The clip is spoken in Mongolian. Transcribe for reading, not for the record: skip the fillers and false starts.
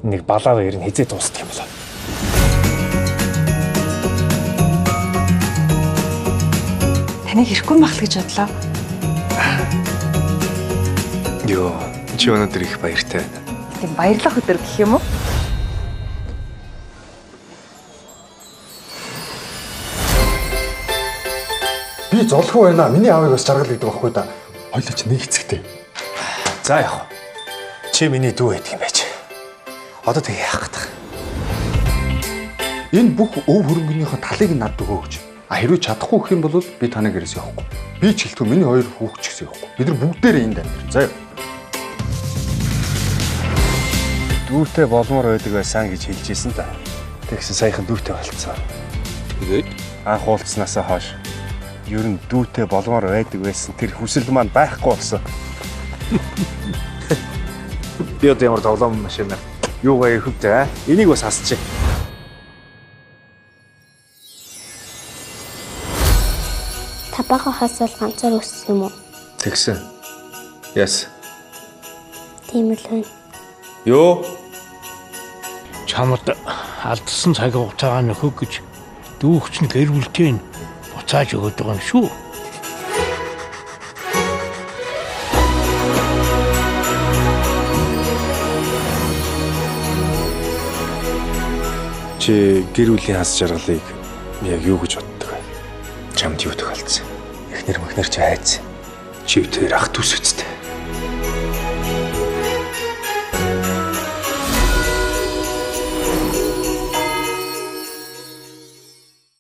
нэг балаа баяр нь хизээ дуусдаг юм болоо. Таныг ирэхгүй мах л гэж бодлоо. Йоо, чи өнөөдөр их баяртай байна. Тийм баярлах өдөр гэх юм уу? Би золгүй байна. Миний аавыг бас жаргал гэдэг байхгүй да. Хоёул ч нэг эцэгтэй. За яах вэ? Чи миний дүү байдаг юм байж. Одоо тэг яах гэдэг. Энэ бүх өв хөрөнгөнийхөө талыг нь надад өгөө гэж. Хэрвээ чадахгүй гэх юм бол би таныг гэрээс явахгүй. Би ч хэлтгүй миний хоёр хүүхд ч гэсэн явахгүй. Бид нар бүгдээрээ энд амьдрын. Заяа. Дүүтэй болмоор байдаг байсан гэж хэлжсэн та. Тэгсэн саяхан дүүтэй болцсон. Тэгээд Анх уулзснаасаа хойш ер нь дүүтэй болмоор байдаг байсан тэр хүсэл маань байхгүй болсон. Би одоо ямар довлон машинаар юугаа ихэвтэй энийг бас хасчих. Та бага хасвал ганцаар өссөн юм уу? Тэгсэн. Яс. Тийм л байна. Юу? чамд алдсан цаг хугацаагаа нөхөг гэж дүүгч нь гэр бүлтэй нь буцааж өгöd байгаа юм шүү. Чи гэр бүлийн хас жаргалыг яг юу гэж боддог вэ? Чамд юу тохиолдсон? Эхнэр мөхнөр чи хайц. Чи тэр ах дүүс үсттэй.